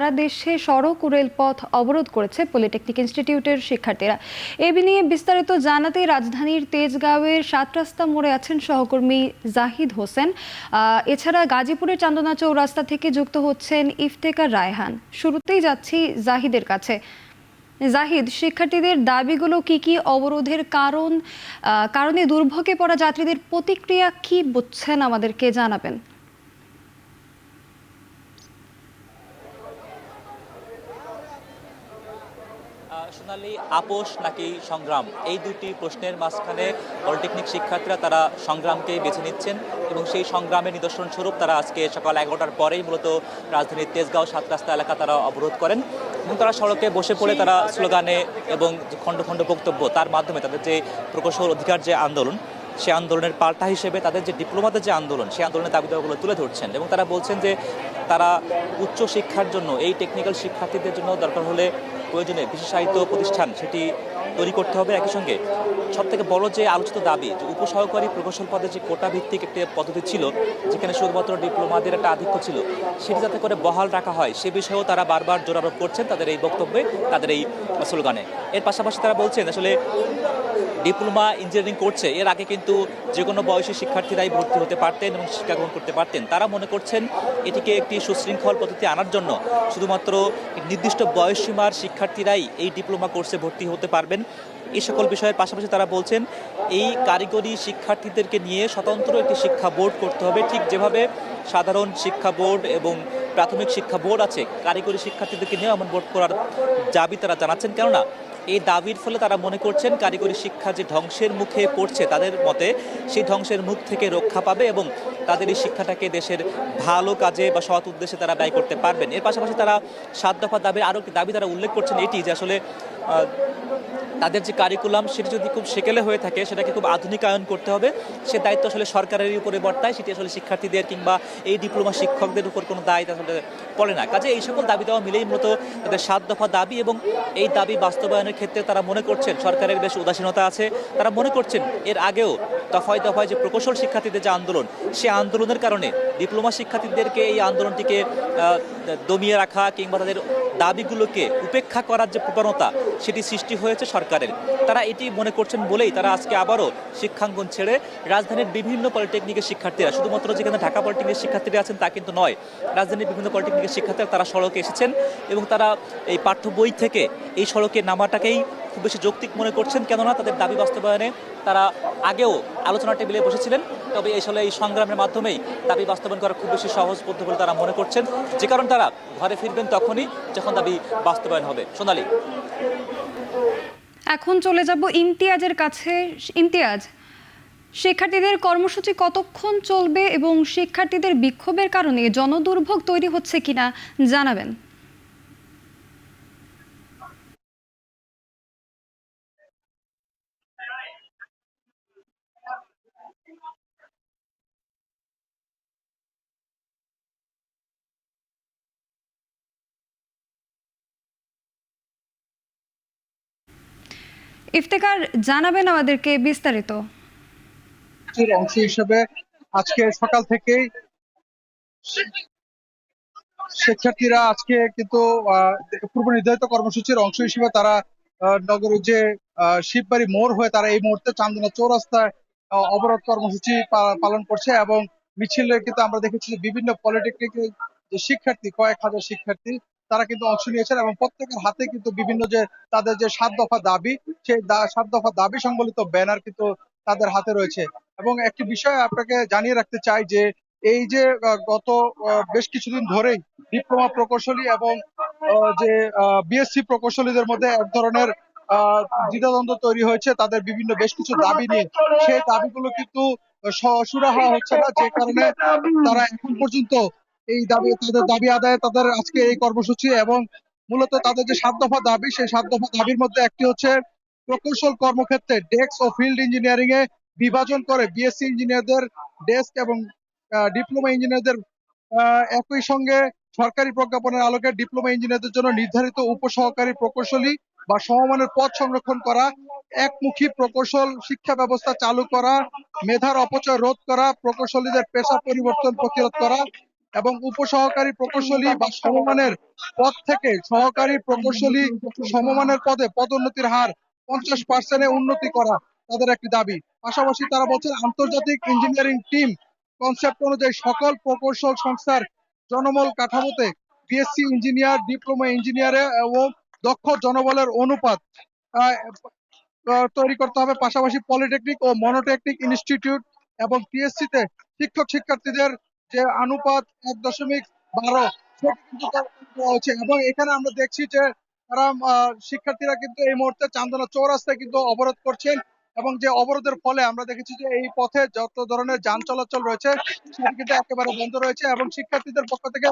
সারা দেশে সড়ক ও রেলপথ অবরোধ করেছে পলিটেকনিক ইনস্টিটিউটের শিক্ষার্থীরা। এ নিয়ে বিস্তারিত জানাতে রাজধানীর তেজগাঁওয়ের ৭ রাস্তা মোড়ে আছেন সহকর্মী জাহিদ হোসেন। এছাড়া গাজীপুরের চান্দনা চৌরাস্তা থেকে যুক্ত হচ্ছেন ইফতেখার রায়হান। শুরুতেই যাচ্ছি জাহিদের কাছে। জাহিদ, শিক্ষার্থীদের দাবিগুলো কি অবরোধের কারণে দুর্ভোগে পড়া যাত্রীদের প্রতিক্রিয়া কি বুঝছেন আমাদেরকে জানাবেন। সোনালী, আপোষ নাকি সংগ্রাম, এই দুটি প্রশ্নের মাঝখানে পলিটেকনিক শিক্ষার্থীরা তারা সংগ্রামকে বেছে নিচ্ছেন এবং সেই সংগ্রামের নিদর্শন স্বরূপ তারা আজকে সকাল 11টার পরেই মূলত রাজধানীর তেজগাঁও ৭ রাস্তা এলাকা তারা অবরোধ করেন এবং তারা সড়কে বসে পড়ে তারা স্লোগানে এবং খণ্ড খণ্ড বক্তব্য তার মাধ্যমে তাদের যে প্রকৌশল অধিকার যে আন্দোলন, সে আন্দোলনের পাল্টা হিসেবে তাদের যে ডিপ্লোমাতে যে আন্দোলন, সেই আন্দোলনের দাবি দাওয়াগুলো তুলে ধরছেন এবং তারা বলছেন যে তারা উচ্চ শিক্ষার জন্য এই টেকনিক্যাল শিক্ষার্থীদের জন্য দরকার হলে প্রয়োজনে বিশেষায়িত প্রতিষ্ঠান সেটি তৈরি করতে হবে। একই সঙ্গে সবথেকে বড় যে আলোচিত দাবি, যে উপসহকারী প্রকৌশল পদে যে কোটা ভিত্তিক একটি পদ্ধতি ছিল যেখানে শুধুমাত্র ডিপ্লোমাদের একটা আধিক্য ছিল, সেটি যাতে করে বহাল রাখা হয় সে বিষয়েও তারা বারবার জোর আরোপ করছেন তাদের এই বক্তব্যে, তাদের এই স্লোগানে। এর পাশাপাশি তারা বলছেন আসলে ডিপ্লোমা ইঞ্জিনিয়ারিং করছে, এর আগে কিন্তু যে কোনো বয়সী শিক্ষার্থীরাই ভর্তি হতে পারতেন এবং শিক্ষা গ্রহণ করতে পারতেন। তারা মনে করছেন এটিকে একটি সুশৃঙ্খল পদ্ধতি আনার জন্য শুধুমাত্র নির্দিষ্ট বয়সসীমার শিক্ষার্থীরাই এই ডিপ্লোমা কোর্সে ভর্তি হতে পারবেন। এই সকল বিষয়ের পাশাপাশি তারা বলছেন এই কারিগরি শিক্ষার্থীদেরকে নিয়ে স্বতন্ত্র একটি শিক্ষা বোর্ড করতে হবে, ঠিক যেভাবে সাধারণ শিক্ষা বোর্ড এবং প্রাথমিক শিক্ষা বোর্ড আছে, কারিগরি শিক্ষার্থীদেরকে নিয়ে এমন বোর্ড করার দাবি তারা জানাচ্ছেন। কেননা এই দাবির ফলে তারা মনে করছেন কারিগরি শিক্ষা যে ধ্বংসের মুখে পড়ছে, তাদের মতে সেই ধ্বংসের মুখ থেকে রক্ষা পাবে এবং তাদের এই শিক্ষাটাকে দেশের ভালো কাজে বা সৎ উদ্দেশ্যে তারা ব্যয় করতে পারবেন। এর পাশাপাশি তারা ৭ দফা দাবির আরও একটি দাবি তারা উল্লেখ করছেন এটি, যে আসলে তাদের যে কারিকুলাম সেটি যদি খুব সেকেলে হয়ে থাকে সেটাকে খুব আধুনিকায়ন করতে হবে। সে দায়িত্ব আসলে সরকারেরই উপরে বর্তায়, সেটি আসলে শিক্ষার্থীদের কিংবা এই ডিপ্লোমা শিক্ষকদের উপর কোনো দায়িত্ব আসলে পড়ে না। কাজে এই সকল দাবি দেওয়া মিলেই মূলত তাদের ৭ দফা দাবি এবং এই দাবি বাস্তবায়নের ক্ষেত্রে তারা মনে করছেন সরকারের বেশ উদাসীনতা আছে। তারা মনে করছেন এর আগেও দফায় দফায় যে প্রকৌশল শিক্ষার্থীদের যে আন্দোলন, সে আন্দোলনের কারণে ডিপ্লোমা শিক্ষার্থীদেরকে এই আন্দোলনটিকে দমিয়ে রাখা কিংবা তাদের দাবিগুলোকে উপেক্ষা করার যে প্রবণতা সেটি সৃষ্টি হয়েছে সরকারের। তারা এটি মনে করছেন বলেই তারা আজকে আবারও শিক্ষাঙ্গন ছেড়ে রাজধানীর বিভিন্ন পলিটেকনিকের শিক্ষার্থীরা, শুধুমাত্র যেখানে ঢাকা পলিটেকনিকের শিক্ষার্থীরা আছেন তা কিন্তু নয়, রাজধানীর বিভিন্ন পলিটেকনিকের শিক্ষার্থীরা তারা সড়কে এসেছেন এবং তারা এই পাঠ্য বই থেকে এই সড়কে নামাটাকেই খুব বেশি যৌক্তিক মনে করছেন। কেননা তাদের দাবি বাস্তবায়নে তারা আগেও আলোচনা টেবিলে বসেছিলেন, তবে আসলে এই সংগ্রামের মাধ্যমেই দাবি বাস্তবায়ন করা খুব বেশি সহজবোধ্য বলে তারা মনে করছেন, যে কারণে তারা ঘরে ফিরবেন তখনই যখন দাবি বাস্তবায়ন হবে। সোনালী, এখন চলে যাব ইমতিয়াজের কাছে। ইমতিয়াজ, শিক্ষার্থীদের কর্মসূচি কতক্ষণ চলবে এবং শিক্ষার্থীদের বিক্ষোভের কারণে জনদুর্ভোগ তৈরি হচ্ছে কিনা জানাবেন। ইফতেখার, জানাবেন আমাদেরকে বিস্তারিত। অংশ হিসেবে আজকে সকাল থেকেই শিক্ষার্থীরা আজকে কিন্তু পূর্ব নির্ধারিত কর্মসূচির অংশ হিসেবে তারা নগরের যে শিববাড়ি মোড় হয়ে তারা এই মুহূর্তে চান্দনা চৌরাস্তায় অবরোধ কর্মসূচি পালন করছে এবং মিছিলে কিন্তু আমরা দেখেছি যে বিভিন্ন পলিটেকনিকের যে শিক্ষার্থী, কয়েক হাজার শিক্ষার্থী তারা কিন্তু অংশ নিয়েছেন এবং প্রত্যেকের হাতে কিন্তু বিভিন্ন যে তাদের যে ৭ দফা দাবি, সেই ৭ দফা দাবি সংবলিত ব্যানার কিন্তু তাদের হাতে রয়েছে। এবং একটি বিষয় আপনাকে জানিয়ে রাখতে চাই যে এই যে গত বেশ কিছুদিন ধরেই ডিপ্লোমা প্রকৌশলী এবং যে বিএসসি প্রকৌশলীদের মধ্যে এক ধরনের দ্বিধাদ্বন্দ্ব তৈরি হয়েছে তাদের বিভিন্ন বেশ কিছু দাবি নিয়ে। সেই দাবিগুলো কিন্তু সুরাহা হচ্ছে না, যে কারণে তারা এখন পর্যন্ত এই দাবি, তাদের দাবি আদায়ে তাদের আজকে এই কর্মসূচি। এবং মূলত তাদের যে ৭ দফা দাবি, সেই ৭ দফা দাবির মধ্যে একটি হচ্ছে প্রকৌশল কর্মক্ষেত্রে ডেস্ক ও ফিল্ড ইঞ্জিনিয়ারিং এ বিভাজন করে বিএসসি ইঞ্জিনিয়ারদের ডেস্ক এবং ডিপ্লোমা ইঞ্জিনিয়ারদের একই সঙ্গে সরকারি প্রজ্ঞাপনের আলোকে ডিপ্লোমা ইঞ্জিনিয়ারদের জন্য নির্ধারিত উপসহকারী প্রকৌশলী বা সমমানের পদ সংরক্ষণ করা, একমুখী প্রকৌশল শিক্ষা ব্যবস্থা চালু করা, মেধার অপচয় রোধ করা, প্রকৌশলীদের পেশা পরিবর্তন প্রতিরোধ করা এবং উপসহকারী প্রকৌশলী বা সমমানের পদ থেকে সহকারী প্রকৌশলী সমমানের পদে পদোন্নতির হার 50% উন্নতি করা তাদের একটি দাবি। পাশাপাশি তারা বলছেন আন্তর্জাতিক ইঞ্জিনিয়ারিং টিম কনসেপ্ট অনুযায়ী সকল প্রকৌশল সংস্থার জনবল কাঠামোতে বিএসসি ইঞ্জিনিয়ার, ডিপ্লোমা ইঞ্জিনিয়ারে ও দক্ষ জনবলের অনুপাত আহ, তৈরি করতে হবে। পাশাপাশি পলিটেকনিক ও মনোটেকনিক ইনস্টিটিউট এবং পিএসসি তে শিক্ষক শিক্ষার্থীদের যে অনুপাত 1.12 সেটি কিন্তু করা হচ্ছে। এবং এখানে আমরা দেখছি যে তারা শিক্ষার্থীরা কিন্তু এই মুহূর্তে চান্দনা চৌরাস্তায় কিন্তু অবরোধ করছেন এবং যে অবরোধের ফলে আমরা দেখেছি যে এই পথে যত ধরনের যান চলাচল রয়েছে সেটি কিন্তু একেবারে বন্ধ রয়েছে এবং শিক্ষার্থীদের পক্ষ থেকে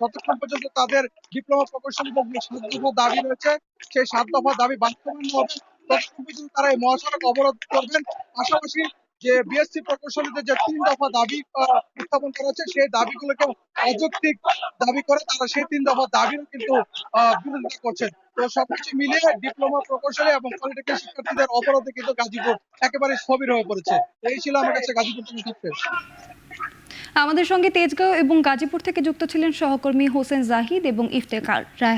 যতক্ষণ পর্যন্ত তাদের ডিপ্লোমা প্রকৌশলীদের যে 7 দফা দাবি রয়েছে সেই 7 দফা দাবি বাস্তবায়ন না হবে ততক্ষণ পর্যন্ত তারা এই মহাসড়ক অবরোধ করবেন। পাশাপাশি যে বিএসসি প্রকৌশলীদের যে 3 দফা দাবি উত্থাপন করা হচ্ছে সেই দাবিগুলোকে অযৌক্তিক দাবি করে তারা সেই 3 দফা দাবিও কিন্তু বিরোধিতা করছেন। তো সবকিছু মিলিয়ে ডিপ্লোমা প্রকৌশলী এবং পলিটেকনিক শিক্ষার্থীদের অবরোধে কিন্তু গাজীপুর একেবারে স্থবির হয়ে পড়েছে। এই ছিল আমার কাছে গাজীপুর থেকে তথ্য। আমাদের সঙ্গে তেজগাঁও এবং গাজীপুর থেকে যুক্ত ছিলেন সহকর্মী হোসেন জাহিদ এবং ইফতেখার রায়।